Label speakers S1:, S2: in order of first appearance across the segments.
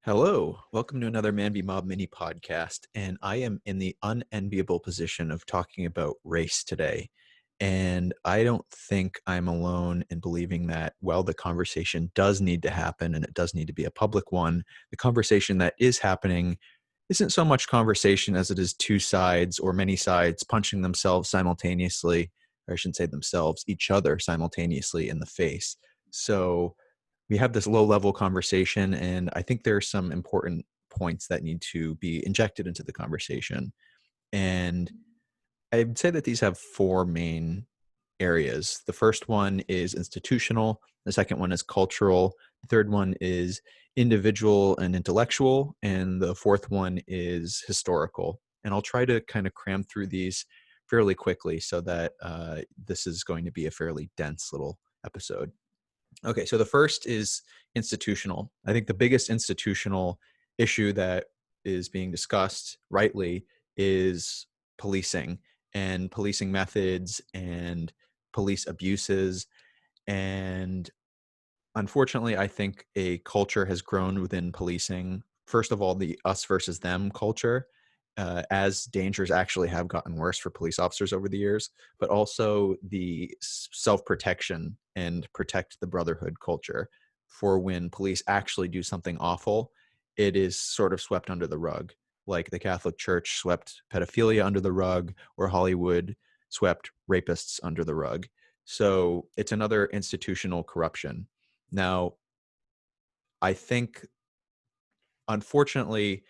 S1: Hello, welcome to another Man v Mob mini podcast. And I am in the unenviable position of talking about race today. And I don't think I'm alone in believing that while the conversation does need to happen and it does need to be a public one, the conversation that is happening isn't so much conversation as it is two sides or many sides punching themselves simultaneously, or I shouldn't say themselves, each other simultaneously in the face. So we have this low level conversation, and I think there are some important points that need to be injected into the conversation. And I'd say that these have four main areas. The first one is institutional, the second one is cultural, the third one is individual and intellectual, and the fourth one is historical. And I'll try to kind of cram through these fairly quickly so that this is going to be a fairly dense little episode. Okay, so the first is institutional. I think the biggest institutional issue that is being discussed rightly is policing and policing methods and police abuses. And unfortunately, I think a culture has grown within policing. First of all, the us versus them culture, as dangers actually have gotten worse for police officers over the years, but also the self protection and protect the brotherhood culture for when police actually do something awful, it is sort of swept under the rug. Like the Catholic Church swept pedophilia under the rug, or Hollywood swept rapists under the rug. So it's another institutional corruption. Now, I think, unfortunately,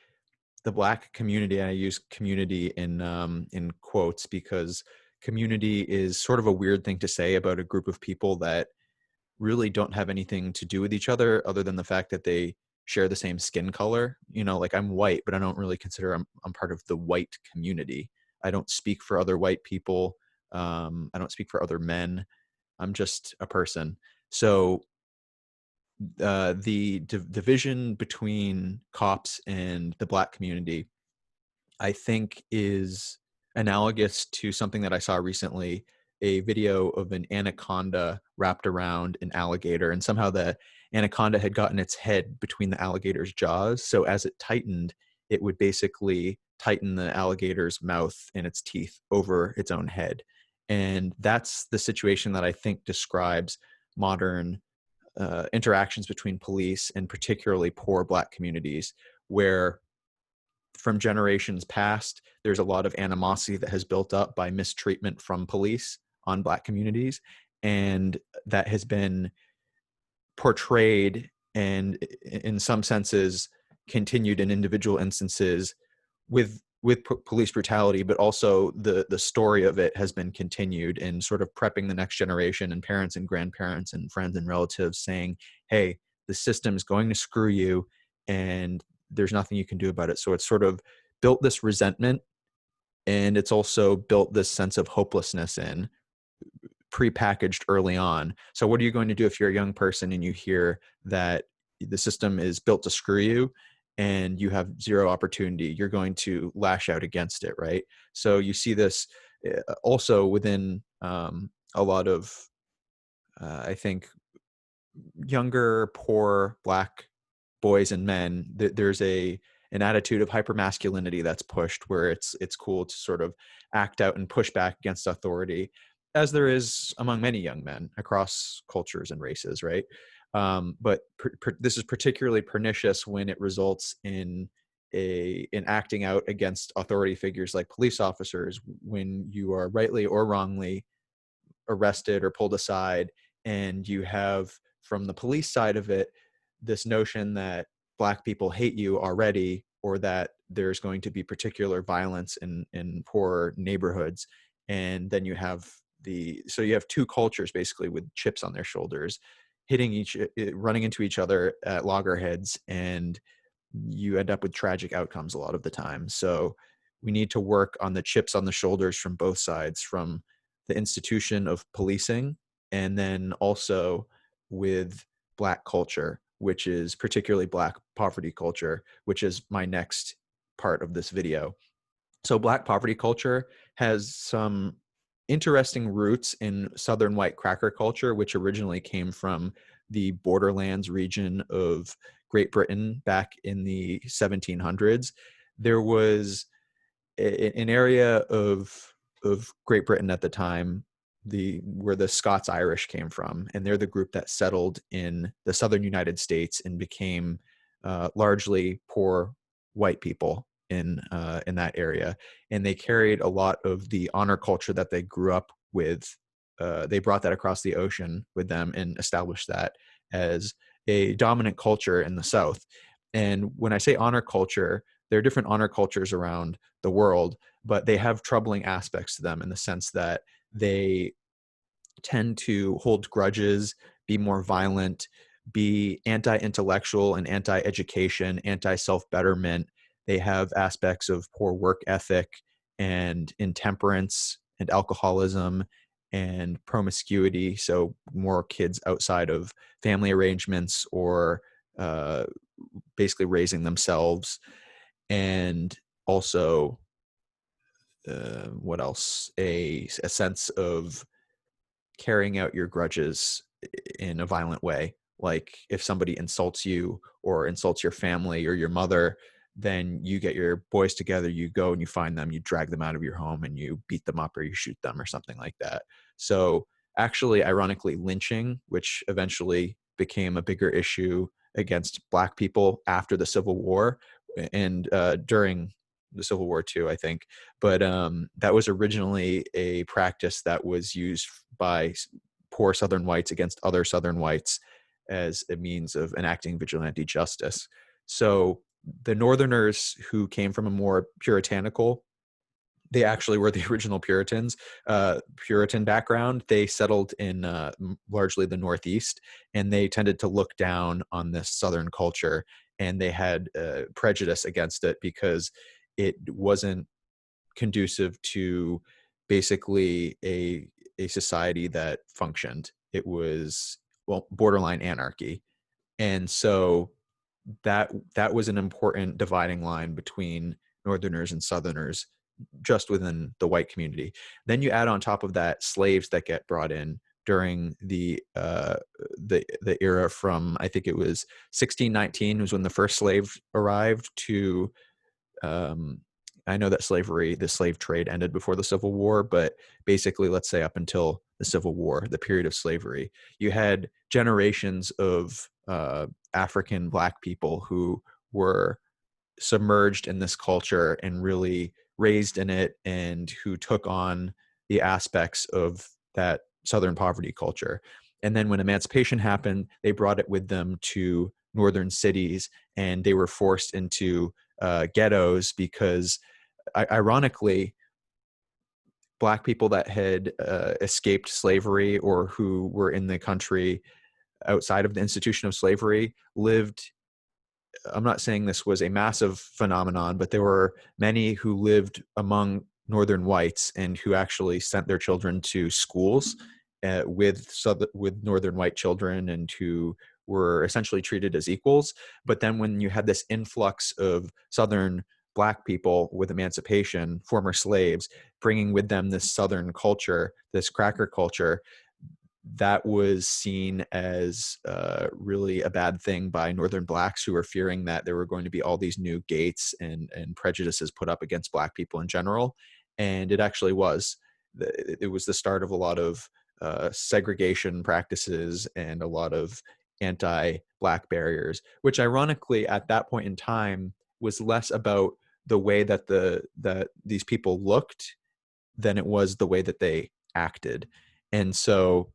S1: the Black community, and I use community in quotes because community is sort of a weird thing to say about a group of people that really don't have anything to do with each other than the fact that they share the same skin color. You know, like I'm white, but I don't really consider I'm part of the white community. I don't speak for other white people. I don't speak for other men. I'm just a person. So the division between cops and the Black community, I think, is analogous to something that I saw recently, a video of an anaconda wrapped around an alligator, and somehow the anaconda had gotten its head between the alligator's jaws. So as it tightened, it would basically tighten the alligator's mouth and its teeth over its own head. And that's the situation that I think describes modern interactions between police and particularly poor Black communities, where from generations past, there's a lot of animosity that has built up by mistreatment from police on Black communities. And that has been portrayed and, in some senses, continued in individual instances with police brutality, but also the story of it has been continued in sort of prepping the next generation and parents and grandparents and friends and relatives saying, hey, the system is going to screw you and there's nothing you can do about it. So it's sort of built this resentment, and it's also built this sense of hopelessness in prepackaged early on. So what are you going to do if you're a young person and you hear that the system is built to screw you and you have zero opportunity? You're going to lash out against it, right? So you see this also within a lot of, I think, younger, poor Black boys and men. There's an attitude of hypermasculinity that's pushed, where it's cool to sort of act out and push back against authority, as there is among many young men across cultures and races, right? But this is particularly pernicious when it results in acting out against authority figures like police officers, when you are rightly or wrongly arrested or pulled aside, and you have, from the police side of it, this notion that Black people hate you already, or that there's going to be particular violence in poor neighborhoods. And then you have you have two cultures basically with chips on their shoulders, running into each other at loggerheads, and you end up with tragic outcomes a lot of the time. So we need to work on the chips on the shoulders from both sides, from the institution of policing, and then also with Black culture, which is particularly Black poverty culture, which is my next part of this video. So Black poverty culture has some interesting roots in Southern white cracker culture, which originally came from the borderlands region of Great Britain back in the 1700s, there was an area of Great Britain at the time, where the Scots Irish came from, and they're the group that settled in the southern United States and became largely poor white people in that area, and they carried a lot of the honor culture that they grew up with. They brought that across the ocean with them and established that as a dominant culture in the South. And when I say honor culture, there are different honor cultures around the world, but they have troubling aspects to them in the sense that they tend to hold grudges, be more violent, be anti-intellectual and anti-education, anti-self-betterment. They have aspects of poor work ethic and intemperance and alcoholism and promiscuity. So more kids outside of family arrangements, or uh, basically raising themselves. And also, what else? A sense of carrying out your grudges in a violent way. Like if somebody insults you or insults your family or your mother, then you get your boys together, you go and you find them, you drag them out of your home and you beat them up or you shoot them or something like that. So actually, ironically, lynching, which eventually became a bigger issue against Black people after the Civil War and during the Civil War too, I think. But that was originally a practice that was used by poor Southern whites against other Southern whites as a means of enacting vigilante justice. So the Northerners who came from a more puritanical, they actually were the original Puritans, Puritan background. They settled in largely the Northeast, and they tended to look down on this Southern culture, and they had prejudice against it because it wasn't conducive to basically a society that functioned. It was, well, borderline anarchy. And so that was an important dividing line between Northerners and Southerners just within the white community. Then you add on top of that slaves that get brought in during the era from, I think it was 1619 was when the first slave arrived, to I know that the slave trade ended before the Civil War, but basically, let's say up until the Civil War, the period of slavery, you had generations of African Black people who were submerged in this culture and really raised in it, and who took on the aspects of that Southern poverty culture. And then when emancipation happened, they brought it with them to northern cities, and they were forced into ghettos because, ironically, Black people that had escaped slavery or who were in the country outside of the institution of slavery lived. I'm not saying this was a massive phenomenon, but there were many who lived among northern whites and who actually sent their children to schools with northern white children, and who were essentially treated as equals. But then when you had this influx of Southern Black people with emancipation, former slaves, bringing with them this Southern culture, this cracker culture, that was seen as really a bad thing by Northern Blacks, who were fearing that there were going to be all these new gates and prejudices put up against Black people in general. And it actually was. It was the start of a lot of segregation practices and a lot of anti-Black barriers, which ironically at that point in time was less about the way that these people looked than it was the way that they acted. And so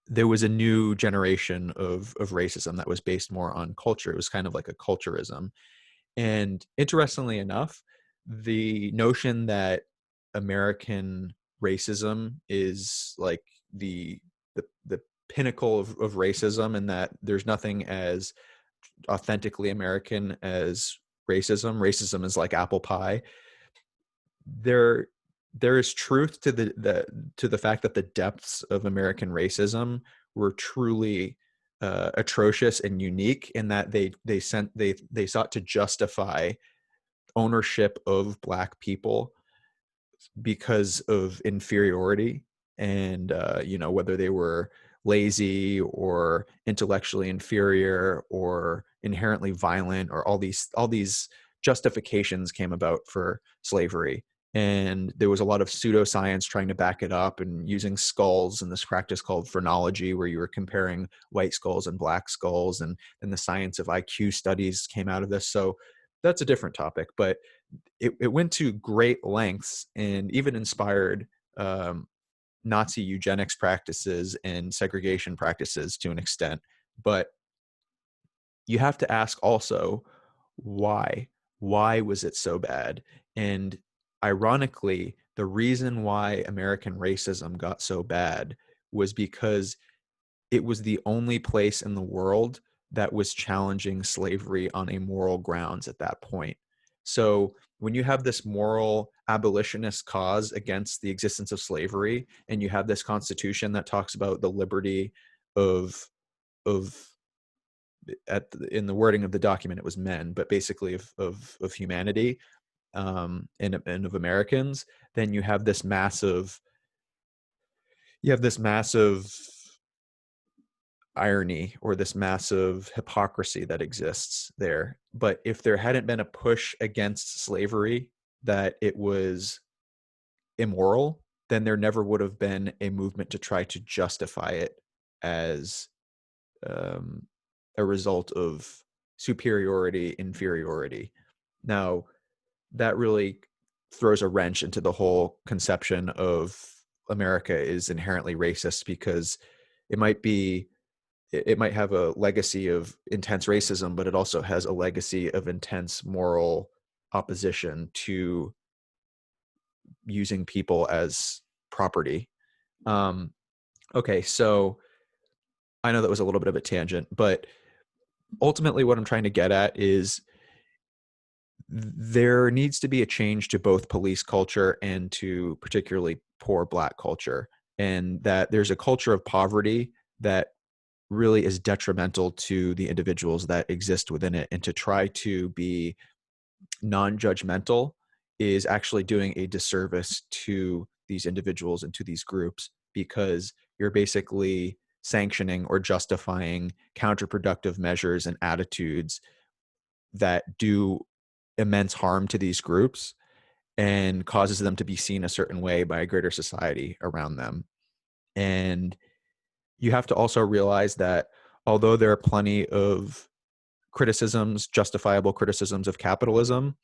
S1: there was a new generation of racism that was based more on culture. It was kind of like a culturism. And interestingly enough, the notion that American racism is like the pinnacle of racism, and that there's nothing as authentically American as racism. Racism is like apple pie. There there is truth to the fact that the depths of American racism were truly atrocious and unique, in that they sought to justify ownership of Black people because of inferiority, and whether they were lazy or intellectually inferior or inherently violent, or all these justifications came about for slavery. And there was a lot of pseudoscience trying to back it up, and using skulls and this practice called phrenology, where you were comparing white skulls and black skulls, and the science of IQ studies came out of this. So that's a different topic, but it went to great lengths and even inspired um, Nazi eugenics practices and segregation practices to an extent. But you have to ask also, why? Why was it so bad? And ironically, the reason why American racism got so bad was because it was the only place in the world that was challenging slavery on a moral grounds at that point. So when you have this moral abolitionist cause against the existence of slavery, and you have this constitution that talks about the liberty of of in the wording of the document, it was men, but basically of humanity, and of Americans, then you have this massive irony, or this massive hypocrisy that exists there. But if there hadn't been a push against slavery, that it was immoral, then there never would have been a movement to try to justify it as um, a result of superiority, inferiority. Now, that really throws a wrench into the whole conception of America is inherently racist, because it might be it might have a legacy of intense racism, but it also has a legacy of intense moral opposition to using people as property. Um, okay, so I know that was a little bit of a tangent, but ultimately what I'm trying to get at is there needs to be a change to both police culture and to particularly poor Black culture, and that there's a culture of poverty that really is detrimental to the individuals that exist within it. And to try to be non-judgmental is actually doing a disservice to these individuals and to these groups, because you're basically sanctioning or justifying counterproductive measures and attitudes that do immense harm to these groups and causes them to be seen a certain way by a greater society around them. And you have to also realize that although there are plenty of criticisms, justifiable criticisms of capitalism,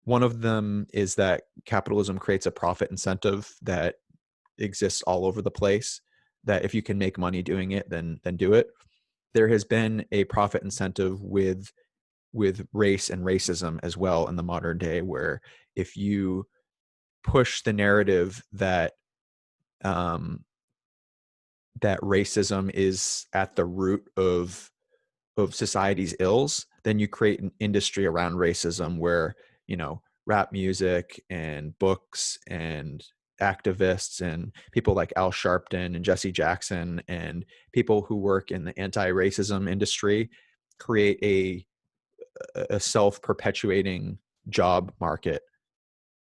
S1: one of them is that capitalism creates a profit incentive that exists all over the place, that if you can make money doing it, then do it. There has been a profit incentive with race and racism as well in the modern day, where if you push the narrative um, that racism is at the root of society's ills, then you create an industry around racism where, rap music and books and activists and people like Al Sharpton and Jesse Jackson and people who work in the anti-racism industry create a self-perpetuating job market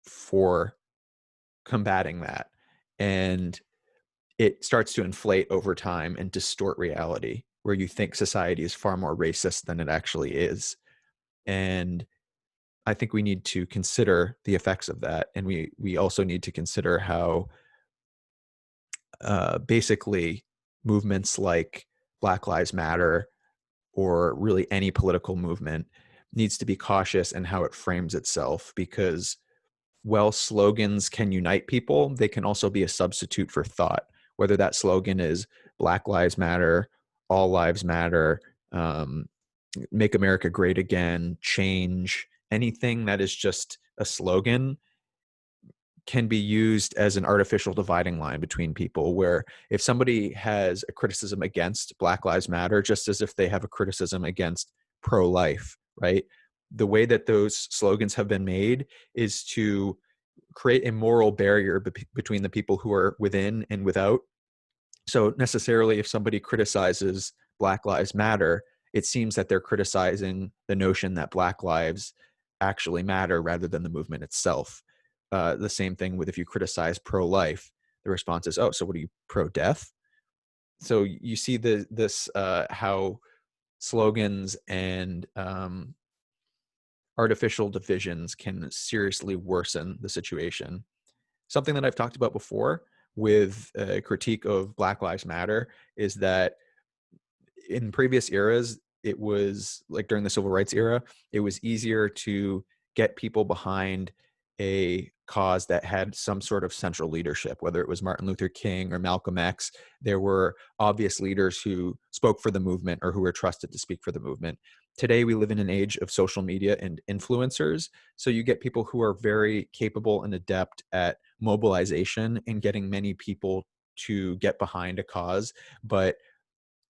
S1: for combating that. And it starts to inflate over time and distort reality, where you think society is far more racist than it actually is. And I think we need to consider the effects of that. And we also need to consider how basically movements like Black Lives Matter, or really any political movement, needs to be cautious in how it frames itself, because while slogans can unite people, they can also be a substitute for thought, whether that slogan is Black Lives Matter, All Lives Matter, um, Make America Great Again, Change. Anything that is just a slogan can be used as an artificial dividing line between people, where if somebody has a criticism against Black Lives Matter, just as if they have a criticism against pro-life, right? The way that those slogans have been made is to create a moral barrier between the people who are within and without. So necessarily, if somebody criticizes Black Lives Matter, it seems that they're criticizing the notion that Black lives actually matter rather than the movement itself. The same thing with if you criticize pro-life, the response is, "Oh, so what are you, pro-death?" So you see how slogans and artificial divisions can seriously worsen the situation. Something that I've talked about before with a critique of Black Lives Matter is that in previous eras, it was like during the civil rights era, it was easier to get people behind a cause that had some sort of central leadership, whether it was Martin Luther King or Malcolm X. There were obvious leaders who spoke for the movement or who were trusted to speak for the movement. Today, we live in an age of social media and influencers. So you get people who are very capable and adept at mobilization and getting many people to get behind a cause, but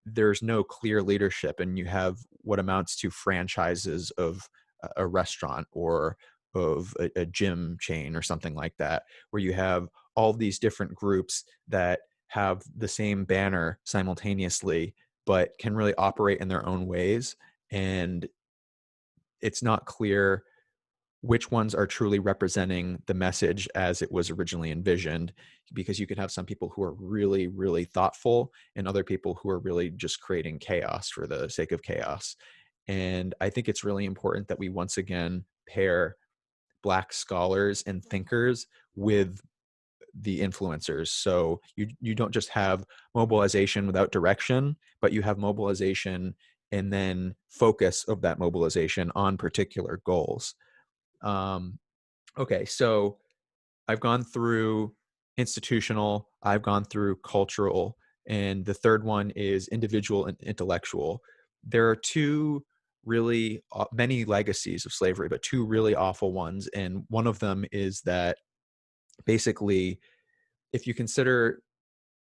S1: there's no clear leadership, and you have what amounts to franchises of a restaurant or of a gym chain or something like that, where you have all these different groups that have the same banner simultaneously but can really operate in their own ways, and it's not clear which ones are truly representing the message as it was originally envisioned, because you can have some people who are really, really thoughtful and other people who are really just creating chaos for the sake of chaos. And I think it's really important that we once again pair Black scholars and thinkers with the influencers. So you don't just have mobilization without direction, but you have mobilization and then focus of that mobilization on particular goals. Um, Okay, so I've gone through institutional, I've gone through cultural, and the third one is individual and intellectual. There are two really many legacies of slavery, but two really awful ones. And one of them is that basically, if you consider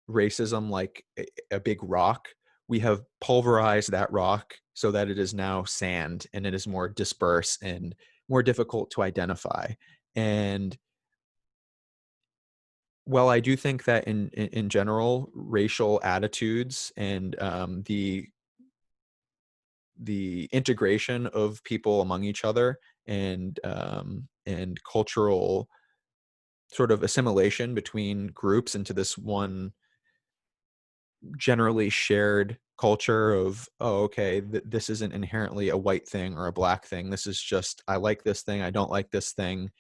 S1: racism like a big rock, we have pulverized that rock so that it is now sand and it is more dispersed and more difficult to identify. And well, I do think that in general, racial attitudes and the integration of people among each other and cultural sort of assimilation between groups into this one generally shared culture of, oh, okay, this isn't inherently a white thing or a black thing. This is just, I like this thing, I don't like this thing.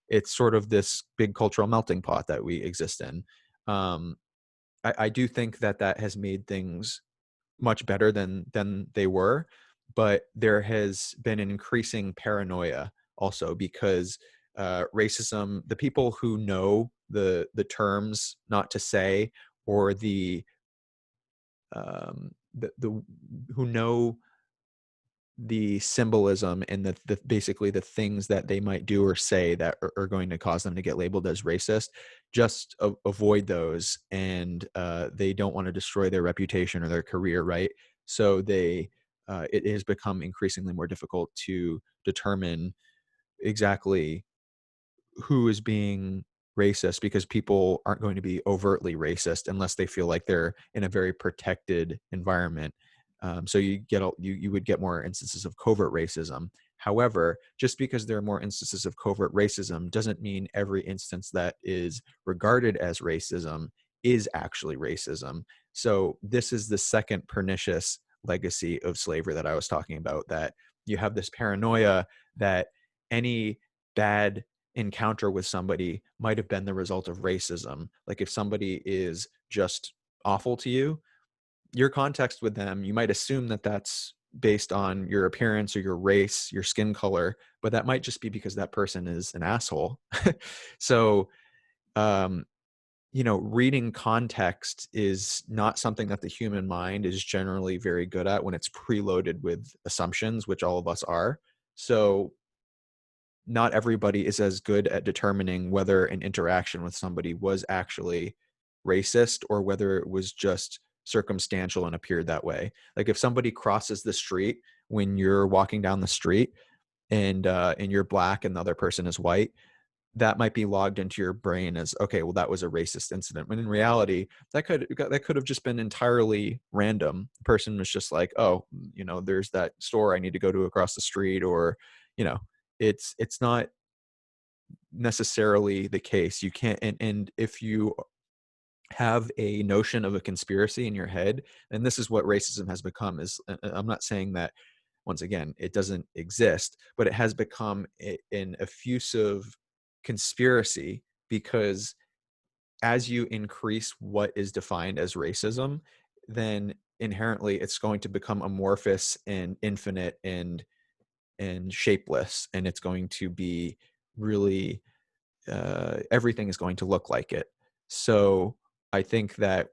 S1: It's sort of this big cultural melting pot that we exist in. Um, I do think that that has made things much better than they were, but there has been an increasing paranoia also because racism, the people who know the terms not to say, or the who know the symbolism and the basically the things that they might do or say that are going to cause them to get labeled as racist, just avoid those, and they don't want to destroy their reputation or their career, right? So it has become increasingly more difficult to determine exactly who is being racist, because people aren't going to be overtly racist unless they feel like they're in a very protected environment. So you would get more instances of covert racism. However, just because there are more instances of covert racism doesn't mean every instance that is regarded as racism is actually racism. So this is the second pernicious legacy of slavery that I was talking about, that you have this paranoia that any bad encounter with somebody might have been the result of racism. Like if somebody is just awful to you, your context with them, you might assume that that's based on your appearance or your race, your skin color, but that might just be because that person is an asshole. So, um, reading context is not something that the human mind is generally very good at when it's preloaded with assumptions, which all of us are. So not everybody is as good at determining whether an interaction with somebody was actually racist or whether it was just circumstantial and appeared that way. Like if somebody crosses the street when you're walking down the street and you're black and the other person is white, that might be logged into your brain as, okay, well, that was a racist incident. When in reality, that could have just been entirely random. The person was just like, oh, there's that store I need to go to across the street, or you know, it's not necessarily the case. You can't, and if you have a notion of a conspiracy in your head, and this is what racism has become, is I'm not saying that, once again, it doesn't exist, but it has become an effusive conspiracy, because as you increase what is defined as racism, then inherently it's going to become amorphous and infinite and shapeless, and it's going to be really everything is going to look like it. So I think that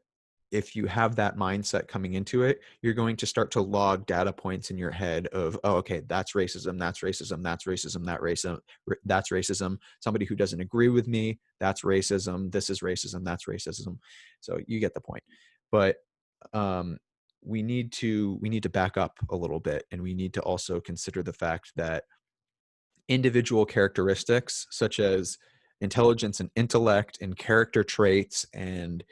S1: if you have that mindset coming into it, you're going to start to log data points in your head of, oh, okay, that's racism, that's racism, that's racism, that's racism. Somebody who doesn't agree with me, that's racism. This is racism, that's racism. So you get the point. But um, we need to back up a little bit, and we need to also consider the fact that individual characteristics such as intelligence and intellect and character traits and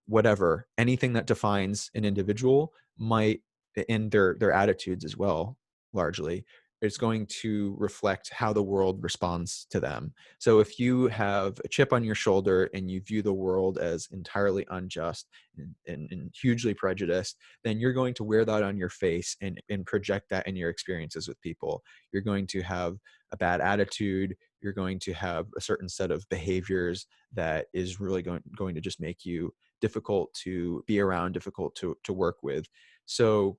S1: whatever, anything that defines an individual might, in their attitudes as well, largely, it's going to reflect how the world responds to them. So if you have a chip on your shoulder and you view the world as entirely unjust and hugely prejudiced, then you're going to wear that on your face and project that in your experiences with people. You're going to have a bad attitude. You're going to have a certain set of behaviors that is really going to just make you difficult to be around, difficult to work with. So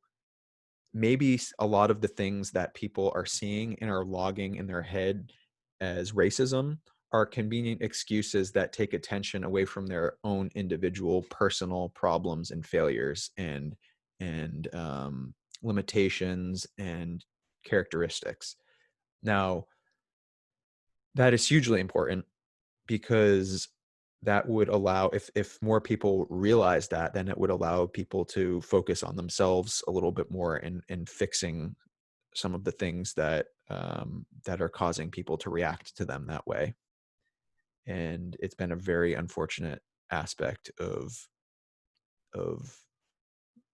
S1: maybe a lot of the things that people are seeing and are logging in their head as racism are convenient excuses that take attention away from their own individual personal problems and failures and limitations and characteristics. Now, that is hugely important, because that would allow, if more people realize that, then it would allow people to focus on themselves a little bit more in fixing some of the things that are causing people to react to them that way. And it's been a very unfortunate aspect of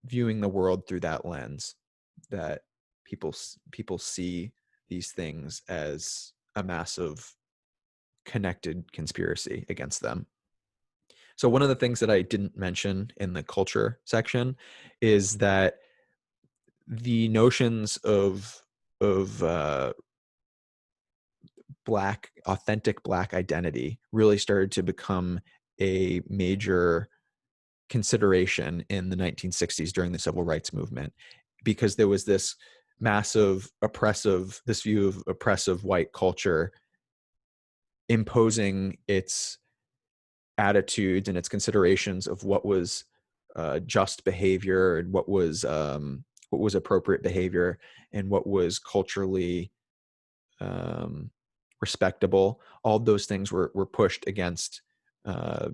S1: viewing the world through that lens, that people see these things as a massive connected conspiracy against them. So one of the things that I didn't mention in the culture section is that the notions of authentic Black identity really started to become a major consideration in the 1960s during the civil rights movement, because there was this this view of oppressive white culture imposing its attitudes and its considerations of what was just behavior and what was appropriate behavior and what was culturally um, respectable. All those things were pushed against uh,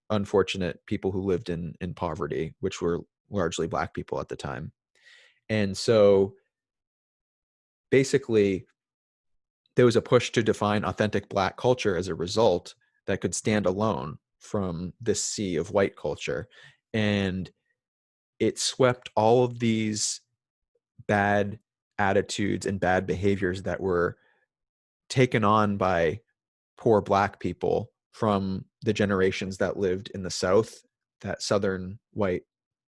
S1: unfortunate people who lived in poverty, which were largely Black people at the time. And so basically, there was a push to define authentic Black culture as a result that could stand alone from this sea of white culture. And it swept all of these bad attitudes and bad behaviors that were taken on by poor Black people from the generations that lived in the South, that Southern white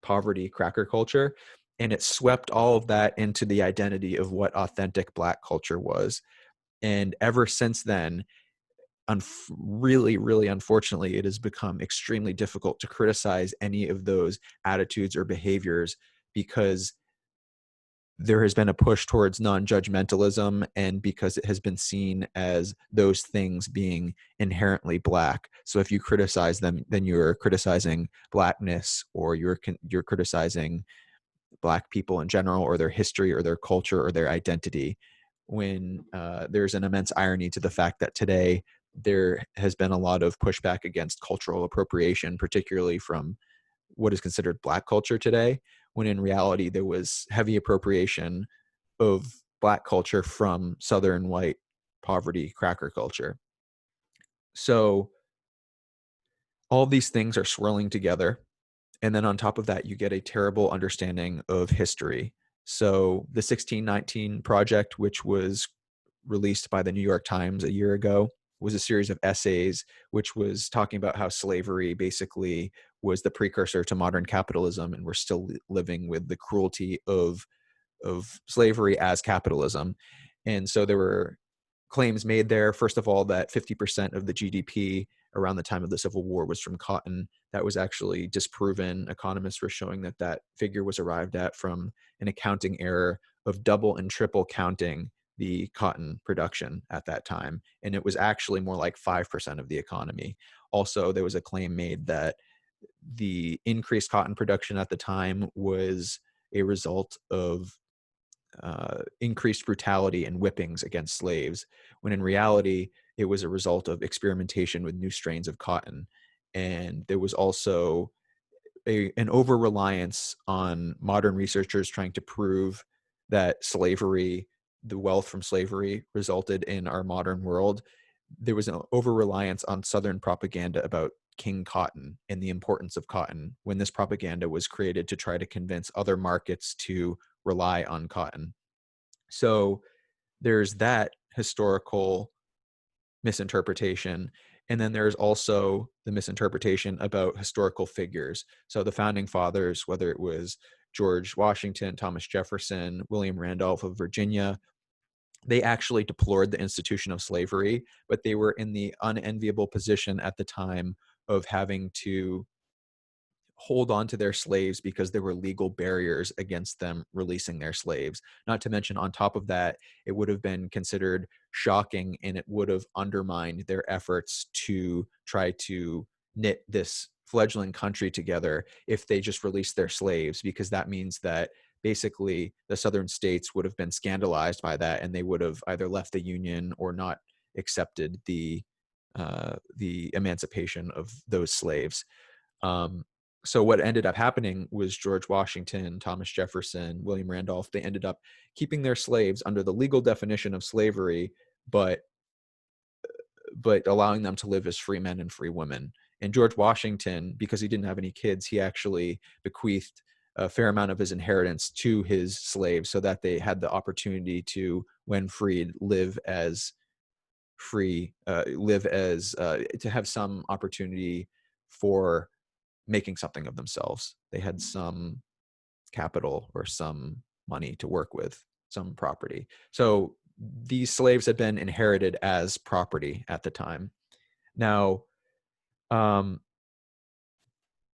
S1: poverty cracker culture. And it swept all of that into the identity of what authentic Black culture was. And ever since then, really, really unfortunately, it has become extremely difficult to criticize any of those attitudes or behaviors, because there has been a push towards non-judgmentalism, and because it has been seen as those things being inherently Black. So if you criticize them, then you're criticizing Blackness, or you're criticizing Black people in general, or their history, or their culture, or their identity. When there's an immense irony to the fact that today there has been a lot of pushback against cultural appropriation, particularly from what is considered Black culture today, when in reality there was heavy appropriation of Black culture from Southern white poverty cracker culture. So all these things are swirling together. And then on top of that, you get a terrible understanding of history. So the 1619 Project, which was released by the New York Times a year ago, was a series of essays which was talking about how slavery basically was the precursor to modern capitalism, and we're still living with the cruelty of slavery as capitalism. And so there were claims made there, first of all, that 50% of the GDP around the time of the Civil War was from cotton. That was actually disproven. Economists were showing that that figure was arrived at from an accounting error of double and triple counting the cotton production at that time. And it was actually more like 5% of the economy. Also, there was a claim made that the increased cotton production at the time was a result of increased brutality and whippings against slaves, when in reality, it was a result of experimentation with new strains of cotton. And there was also an over-reliance on modern researchers trying to prove that slavery, the wealth from slavery, resulted in our modern world. There was an over-reliance on Southern propaganda about King Cotton and the importance of cotton, when this propaganda was created to try to convince other markets to rely on cotton. So there's that historical misinterpretation. And then there's also the misinterpretation about historical figures. So the founding fathers, whether it was George Washington, Thomas Jefferson, William Randolph of Virginia, they actually deplored the institution of slavery, but they were in the unenviable position at the time of having to hold on to their slaves because there were legal barriers against them releasing their slaves. Not to mention, on top of that, it would have been considered shocking, and it would have undermined their efforts to try to knit this fledgling country together if they just released their slaves, because that means that basically the southern states would have been scandalized by that, and they would have either left the union or not accepted the emancipation of those slaves. So what ended up happening was George Washington, Thomas Jefferson, William Randolph, they ended up keeping their slaves under the legal definition of slavery, but allowing them to live as free men and free women. And George Washington, because he didn't have any kids, he actually bequeathed a fair amount of his inheritance to his slaves so that they had the opportunity to, when freed, live as free, to have some opportunity for making something of themselves. They had some capital or some money to work with, some property. So these slaves had been inherited as property at the time. Now,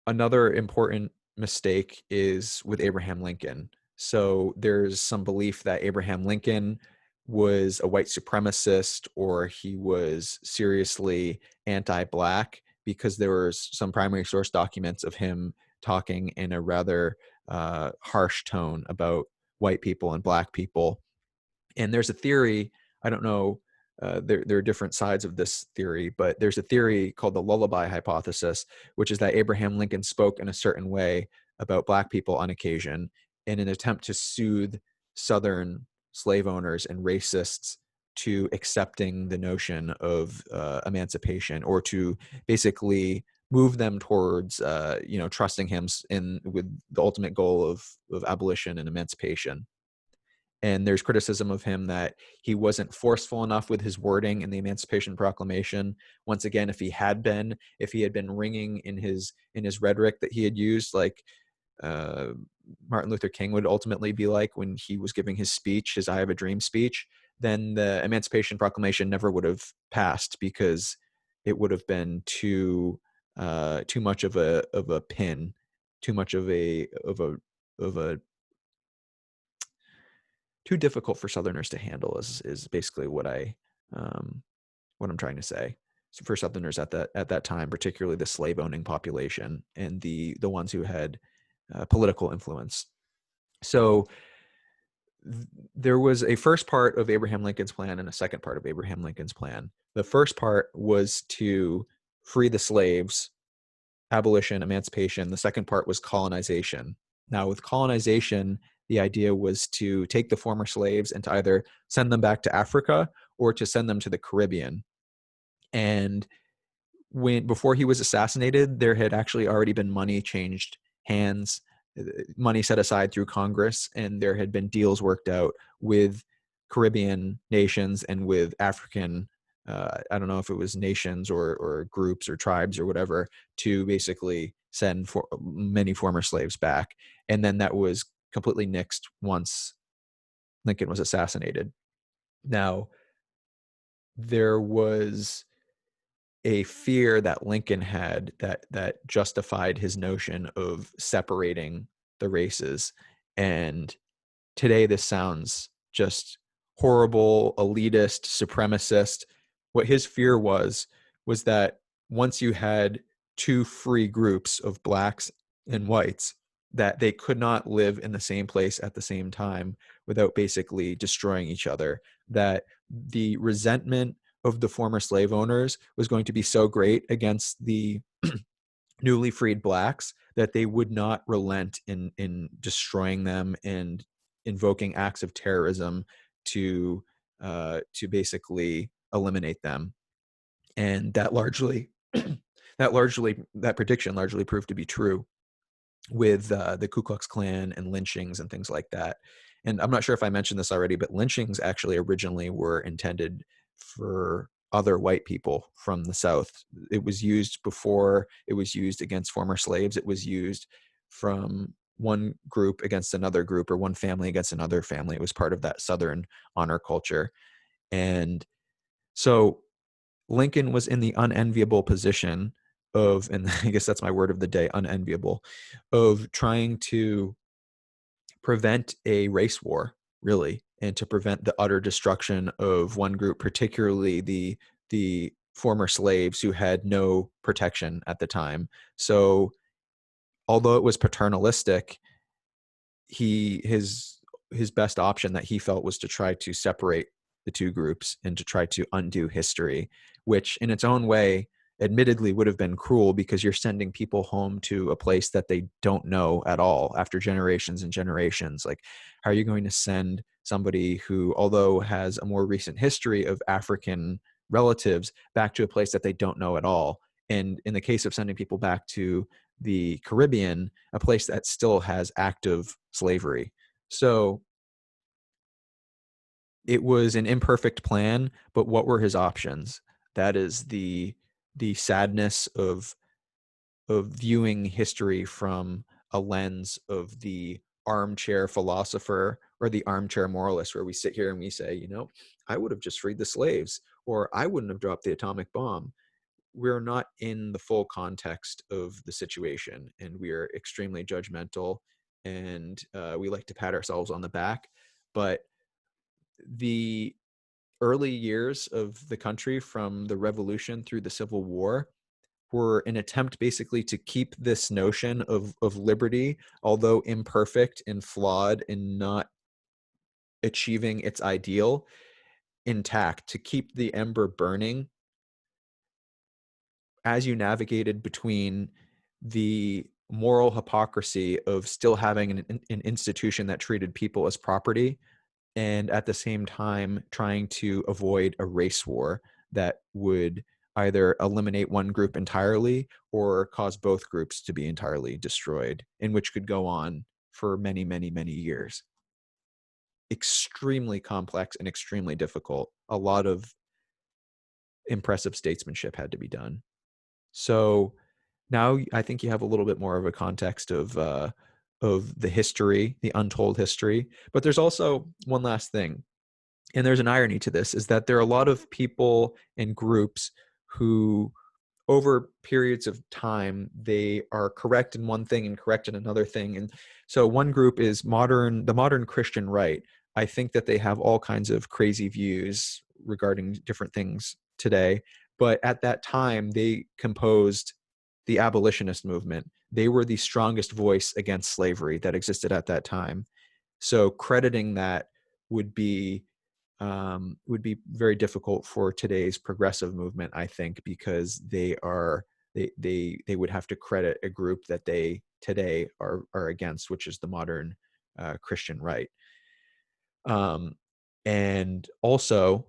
S1: another important mistake is with Abraham Lincoln. So there's some belief that Abraham Lincoln was a white supremacist, or he was seriously anti-Black, because there was some primary source documents of him talking in a rather harsh tone about white people and Black people. And there's a theory, I don't know, there are different sides of this theory, but there's a theory called the lullaby hypothesis, which is that Abraham Lincoln spoke in a certain way about Black people on occasion in an attempt to soothe Southern slave owners and racists to accepting the notion of emancipation, or to basically move them towards, trusting him with the ultimate goal of abolition and emancipation. And there's criticism of him that he wasn't forceful enough with his wording in the Emancipation Proclamation. Once again, if he had been ringing in his rhetoric that he had used, like Martin Luther King would ultimately be like when he was giving his speech, his "I Have a Dream" speech, then the Emancipation Proclamation never would have passed, because it would have been too much of a pin, too much of a too difficult for Southerners to handle, is basically what I'm trying to say. So for Southerners at that time, particularly the slave owning population and the ones who had political influence. So there was a first part of Abraham Lincoln's plan and a second part of Abraham Lincoln's plan. The first part was to free the slaves, abolition, emancipation. The second part was colonization. Now, with colonization, the idea was to take the former slaves and to either send them back to Africa or to send them to the Caribbean. And before he was assassinated, there had actually already been money changed hands, money set aside through Congress, and there had been deals worked out with Caribbean nations and with African I don't know if it was nations or groups or tribes or whatever, to basically send for many former slaves back. And then that was completely nixed once Lincoln was assassinated. Now, there was a fear that Lincoln had that justified his notion of separating the races. And today this sounds just horrible, elitist, supremacist. What his fear was that once you had two free groups of blacks and whites, that they could not live in the same place at the same time without basically destroying each other. That the resentment of the former slave owners was going to be so great against the newly freed blacks that they would not relent in destroying them and invoking acts of terrorism to basically eliminate them. And that prediction largely proved to be true with the Ku Klux Klan and lynchings and things like that. And I'm not sure if I mentioned this already, but lynchings actually originally were intended for other white people from the South. It was used before it was used against former slaves. It was used from one group against another group or one family against another family. It was part of that Southern honor culture. And so Lincoln was in the unenviable position of, and I guess that's my word of the day, unenviable, of trying to prevent a race war, really, and to prevent the utter destruction of one group, particularly the former slaves who had no protection at the time. So although it was paternalistic, his best option that he felt was to try to separate the two groups and to try to undo history, which in its own way admittedly would have been cruel because you're sending people home to a place that they don't know at all after generations and generations. Like, how are you going to send somebody who, although has a more recent history of African relatives, back to a place that they don't know at all? And in the case of sending people back to the Caribbean, a place that still has active slavery. So it was an imperfect plan, but what were his options? That is the sadness of viewing history from a lens of the armchair philosopher or the armchair moralist, where we sit here and we say, I would have just freed the slaves, or I wouldn't have dropped the atomic bomb. We're not in the full context of the situation, and we are extremely judgmental, and we like to pat ourselves on the back. But the early years of the country, from the revolution through the Civil War, were an attempt basically to keep this notion of liberty, although imperfect and flawed and not achieving its ideal, intact, to keep the ember burning as you navigated between the moral hypocrisy of still having an institution that treated people as property, and at the same time trying to avoid a race war that would either eliminate one group entirely or cause both groups to be entirely destroyed, and which could go on for many, many, many years. Extremely complex and extremely difficult. A lot of impressive statesmanship had to be done. So now I think you have a little bit more of a context of the history, the untold history. But there's also one last thing, and there's an irony to this, is that there are a lot of people and groups who, over periods of time, they are correct in one thing and correct in another thing. And so one group is the modern Christian right. I think that they have all kinds of crazy views regarding different things today. But at that time, they composed the abolitionist movement. They were the strongest voice against slavery that existed at that time. So crediting that would be very difficult for today's progressive movement, I think, because they would have to credit a group that they today are against, which is the modern Christian right. And also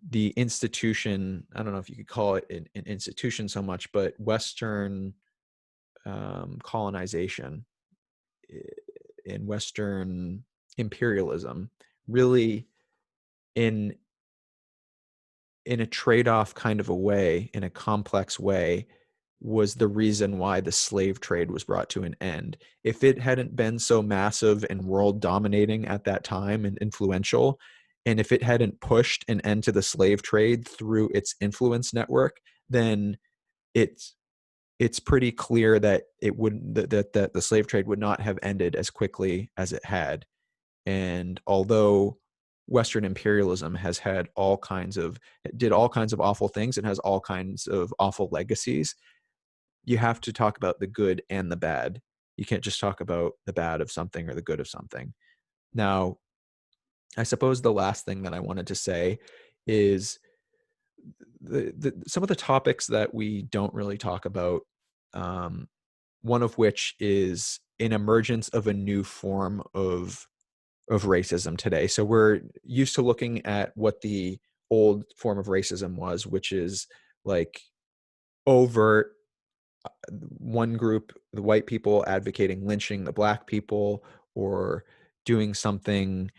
S1: the institution, I don't know if you could call it an institution so much, but Western colonization in Western imperialism really in in a trade-off kind of a way, in a complex way, was the reason why the slave trade was brought to an end. If it hadn't been so massive and world dominating at that time and influential, and if it hadn't pushed an end to the slave trade through its influence network, then it's it's pretty clear that it wouldn't that the slave trade would not have ended as quickly as it had. And although Western imperialism has had did all kinds of awful things and has all kinds of awful legacies, you have to talk about the good and the bad. You can't just talk about the bad of something or the good of something. Now, I suppose the last thing that I wanted to say is some of the topics that we don't really talk about. Um, one of which is an emergence of a new form of racism today. So we're used to looking at what the old form of racism was, which is like overt, one group, the white people, advocating lynching the black people, or doing something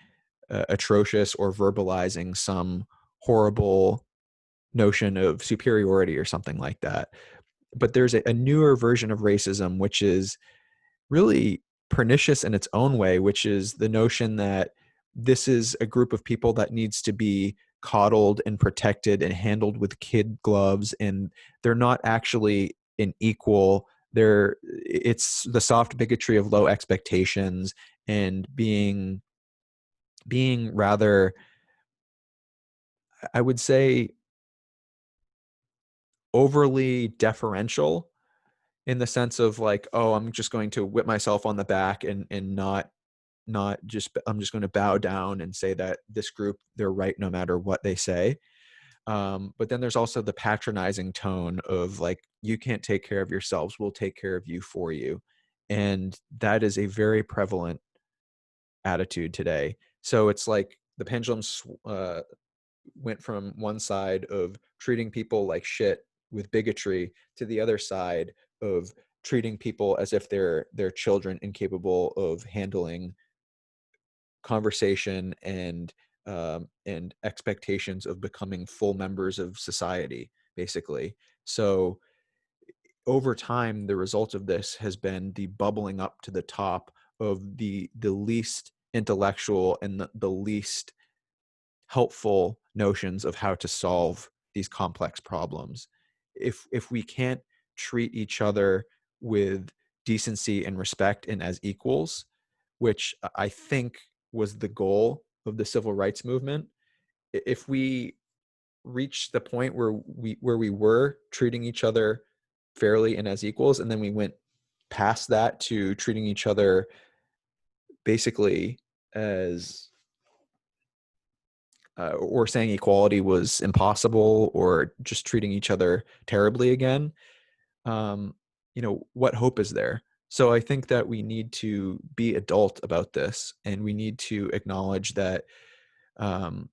S1: atrocious, or verbalizing some horrible notion of superiority or something like that. But there's a newer version of racism, which is really pernicious in its own way, which is the notion that this is a group of people that needs to be coddled and protected and handled with kid gloves, and they're not actually an equal. It's the soft bigotry of low expectations and being rather, I would say, overly deferential, in the sense of like, oh, I'm just going to whip myself on the back and not just, I'm just going to bow down and say that this group, they're right no matter what they say. But then there's also the patronizing tone of like, you can't take care of yourselves, we'll take care of you for you. And that is a very prevalent attitude today. So it's like the pendulum went from one side of treating people like shit with bigotry to the other side of treating people as if they're children incapable of handling conversation and expectations of becoming full members of society, basically. So over time, the result of this has been the bubbling up to the top of the least intellectual and the least helpful notions of how to solve these complex problems. If we can't treat each other with decency and respect and as equals, which I think was the goal of the civil rights movement, if we reach the point where we were treating each other fairly and as equals, and then we went past that to treating each other basically as or saying equality was impossible, or just treating each other terribly again, um, what hope is there? So I think that we need to be adult about this, and we need to acknowledge that, um,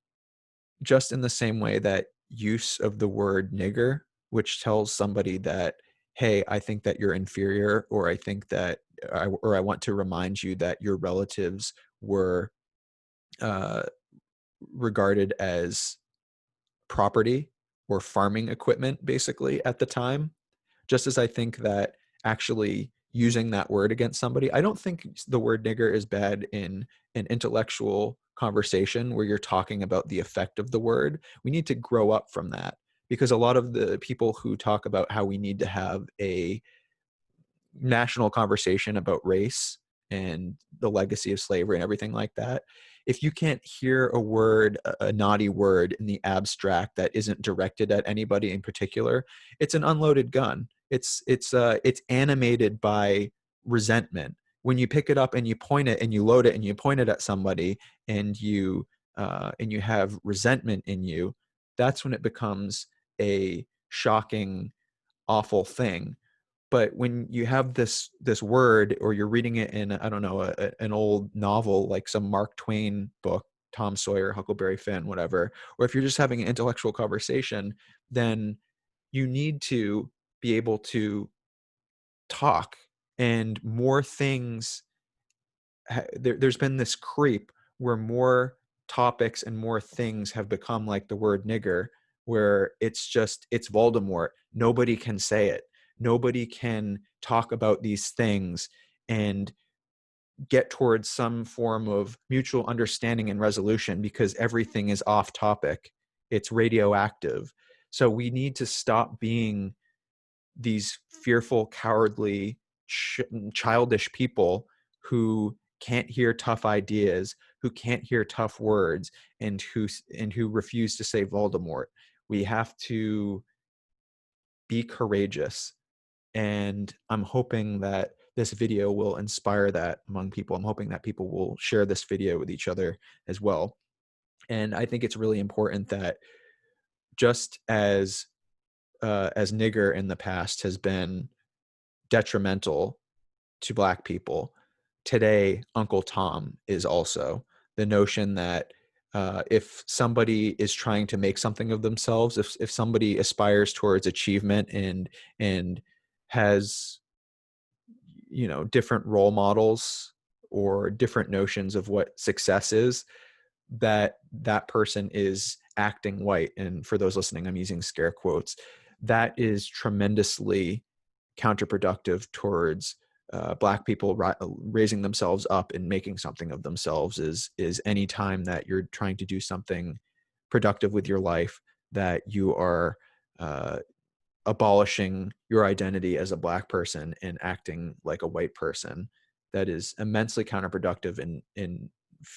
S1: just in the same way that use of the word nigger, which tells somebody that, hey, I think that you're inferior, or I think that, or I want to remind you that your relatives were uh, regarded as property or farming equipment, basically, at the time. Just as I think that actually using that word against somebody, I don't think the word nigger is bad in an intellectual conversation where you're talking about the effect of the word. We need to grow up from that, because a lot of the people who talk about how we need to have a national conversation about race and the legacy of slavery and everything like that, if you can't hear a word, a naughty word in the abstract that isn't directed at anybody in particular, it's an unloaded gun. It's animated by resentment. When you pick it up and you point it and you load it and you point it at somebody, and you have resentment in you, that's when it becomes a shocking, awful thing. But when you have this word, or you're reading it in, I don't know, an old novel like some Mark Twain book, Tom Sawyer, Huckleberry Finn, whatever, or if you're just having an intellectual conversation, then you need to be able to talk. And more things, there's been this creep where more topics and more things have become like the word nigger, where it's Voldemort. Nobody can say it. Nobody can talk about these things and get towards some form of mutual understanding and resolution, because everything is off topic. It's radioactive. So we need to stop being these fearful, cowardly, childish people who can't hear tough ideas, who can't hear tough words, and who refuse to say Voldemort. We have to be courageous. And I'm hoping that this video will inspire that among people. I'm hoping that people will share this video with each other as well. And I think it's really important that, just as nigger in the past has been detrimental to Black people, today Uncle Tom is also. The notion that if somebody is trying to make something of themselves, if somebody aspires towards achievement and has, you know, different role models or different notions of what success is, that that person is acting white. And for those listening, I'm using scare quotes. That is tremendously counterproductive towards Black people raising themselves up and making something of themselves. Is any time that you're trying to do something productive with your life, that you are abolishing your identity as a Black person and acting like a white person. That is immensely counterproductive, and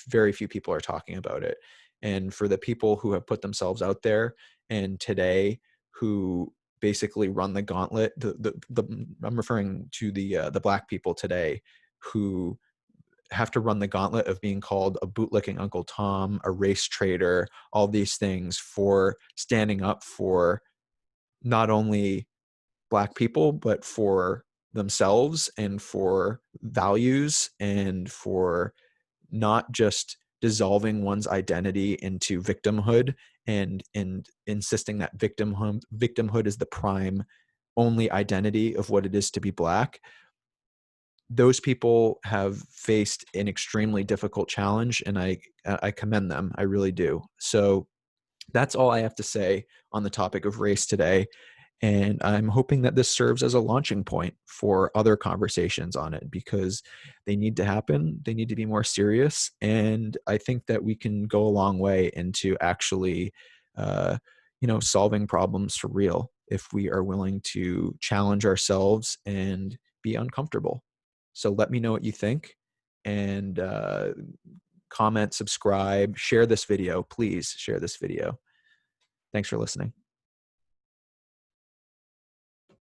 S1: very few people are talking about it. And for the people who have put themselves out there and today who basically run the gauntlet, I'm referring to the Black people today who have to run the gauntlet of being called a bootlicking Uncle Tom, a race traitor, all these things, for standing up for not only Black people, but for themselves and for values, and for not just dissolving one's identity into victimhood and insisting that victimhood is the prime only identity of what it is to be Black. Those people have faced an extremely difficult challenge, and I commend them. I really do. So that's all I have to say on the topic of race today. And I'm hoping that this serves as a launching point for other conversations on it, because they need to happen. They need to be more serious. And I think that we can go a long way into actually, solving problems for real if we are willing to challenge ourselves and be uncomfortable. So let me know what you think, and comment, subscribe, share this video. Please share this video. Thanks for listening.